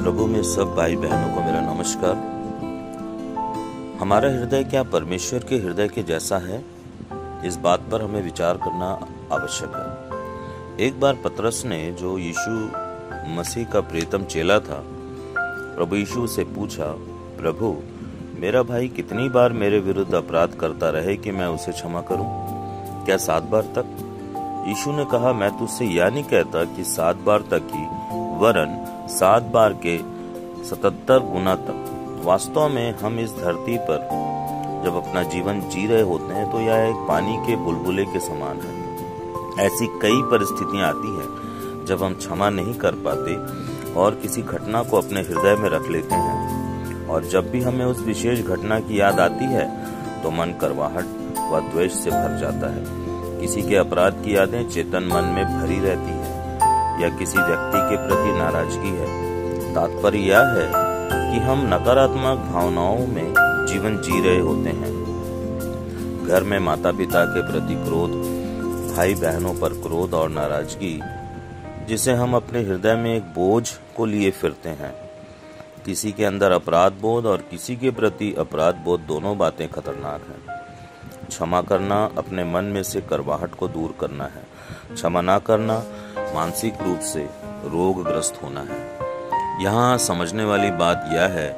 प्रभु में सब भाई बहनों को मेरा नमस्कार। हमारा हृदय क्या परमेश्वर के हृदय के जैसा है, इस बात पर हमें विचार करना आवश्यक है। एक बार पतरस ने, जो यीशु मसीह का प्रियतम चेला था, प्रभु यीशु से पूछा, प्रभु मेरा भाई कितनी बार मेरे विरुद्ध अपराध करता रहे कि मैं उसे क्षमा करूं? क्या 7 बार तक? यीशु ने कहा, मैं तुझसे यह नहीं कहता कि 7 बार तक ही, वरन 7 बार के 77 गुना तक। वास्तव में हम इस धरती पर जब अपना जीवन जी रहे होते हैं तो यह एक पानी के बुलबुले के समान है। ऐसी कई परिस्थितियां आती हैं जब हम क्षमा नहीं कर पाते और किसी घटना को अपने हृदय में रख लेते हैं, और जब भी हमें उस विशेष घटना की याद आती है तो मन कड़वाहट व द्वेष से भर जाता है। किसी के अपराध की यादें चेतन मन में भरी रहती है, या किसी व्यक्ति के प्रति नाराजगी है। तात्पर्य यह है कि हम नकारात्मक भावनाओं में जीवन जी रहे होते हैं। घर में माता पिता के प्रति क्रोध, भाई बहनों पर क्रोध और नाराजगी, जिसे हम अपने हृदय में एक बोझ को लिए फिरते हैं। किसी के अंदर अपराध बोध और किसी के प्रति अपराध बोध, दोनों बातें खतरनाक हैं। क्षमा करना अपने मन में से कड़वाहट को दूर करना है। क्षमा ना करना मानसिक रूप से रोगग्रस्त होना है। यहाँ समझने वाली बात यह है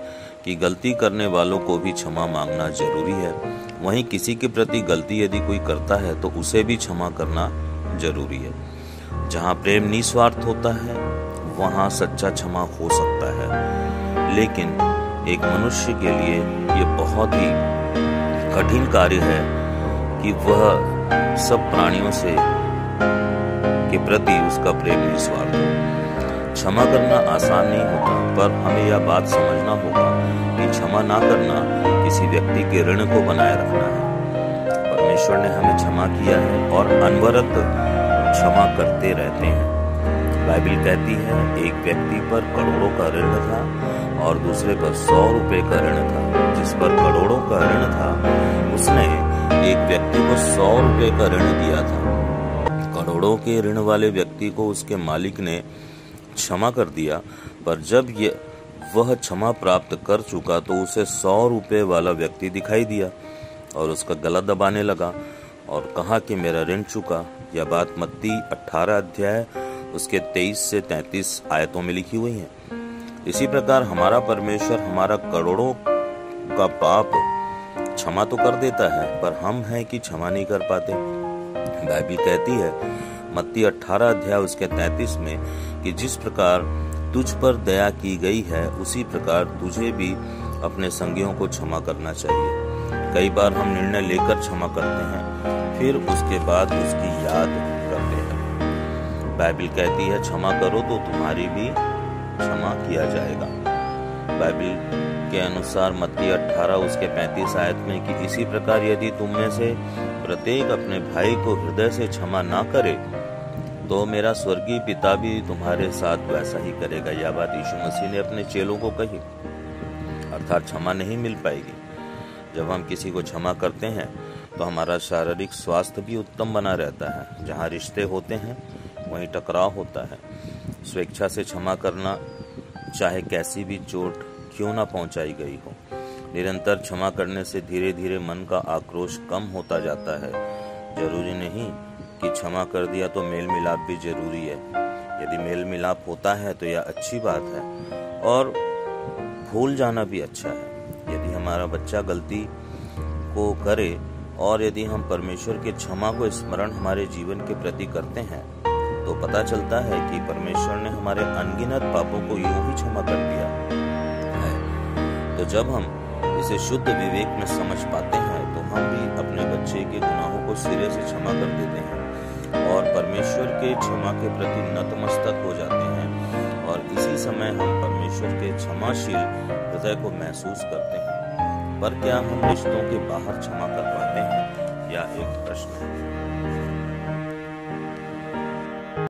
कि गलती करने वालों को भी क्षमा मांगना जरूरी है। वहीं किसी के प्रति गलती यदि कोई करता है तो उसे भी क्षमा करना जरूरी है। जहाँ प्रेम निस्वार्थ होता है वहाँ सच्चा क्षमा हो सकता है, लेकिन एक मनुष्य के लिए ये बहुत ही कठिन कार्य है कि वह सब प्राणियों से के प्रति उसका प्रेम निस्वार्थ हो। क्षमा करना आसान नहीं होता, पर हमें यह बात समझना होगा कि क्षमा ना करना किसी व्यक्ति के ऋण को बनाए रखना है। परमेश्वर ने हमें क्षमा किया है और अनवरत क्षमा करते रहते हैं। बाइबल कहती है, एक व्यक्ति पर करोड़ों का ऋण था और दूसरे पर 100 रुपए का ऋण था। जिस पर करोड़ों का ऋण था उसने एक व्यक्ति को 100 रुपए का ऋण दिया था। करोड़ों के ऋण वाले व्यक्ति को उसके मालिक ने क्षमा कर दिया, पर जब वह क्षमा प्राप्त कर चुका तो उसे 100 रुपए वाला व्यक्ति दिखाई दिया और उसका गला दबाने लगा और कहा कि मेरा ऋण चुका। यह बात मत्ती 18 अध्याय उसके 23 से 33 आयतों में लिखी हुई है। इसी प्रकार हमारा परमेश्वर हमारा करोड़ों का पाप क्षमा तो कर देता है, पर हम हैं कि क्षमा नहीं कर पाते। बाइबल कहती है मत्ती 18 अध्याय उसके 33 में कि जिस प्रकार तुझ पर दया की गई है उसी प्रकार तुझे भी अपने संगियों को क्षमा करना चाहिए। कई बार हम निर्णय लेकर क्षमा करते हैं, फिर उसके बाद उसकी याद करते हैं। बाइबल कहती है क्षमा करो तो तुम्हारी भी क्षमा किया जाएगा। बाइबल के अनुसार मत्ती 18 उसके 35 आयत में कि इसी प्रकार यदि तुम में से प्रत्येक अपने भाई को हृदय से क्षमा ना करे तो मेरा स्वर्गीय पिता भी तुम्हारे साथ वैसा ही करेगा। यह बात यीशु मसीह ने अपने चेलों को कही। अर्थात क्षमा नहीं मिल पाएगी। जब हम किसी को क्षमा करते हैं तो हमारा शारीरिक स्वास्थ्य भी उत्तम बना रहता है। जहाँ रिश्ते होते हैं वहीं टकराव होता है। स्वेच्छा से क्षमा करना, चाहे कैसी भी चोट क्यों ना पहुंचाई गई हो। निरंतर क्षमा करने से धीरे धीरे मन का आक्रोश कम होता जाता है। जरूरी नहीं कि क्षमा कर दिया तो मेल मिलाप भी जरूरी है। यदि मेल मिलाप होता है तो यह अच्छी बात है, और भूल जाना भी अच्छा है। यदि हमारा बच्चा गलती को करे और यदि हम परमेश्वर के क्षमा को स्मरण हमारे जीवन के प्रति करते हैं तो पता चलता है कि परमेश्वर ने हमारे अनगिनत पापों को यूं ही क्षमा कर दिया है। तो जब हम इसे शुद्ध विवेक में समझ पाते हैं तो हम भी अपने बच्चे के गुनाहों को सिरे से क्षमा कर देते हैं और परमेश्वर के क्षमा के प्रति नतमस्तक हो जाते हैं, और इसी समय हम परमेश्वर के क्षमाशील हृदय को महसूस करते हैं। पर क्या हम रिश्तों के बाहर क्षमा कर पाते हैं, यह एक प्रश्न है।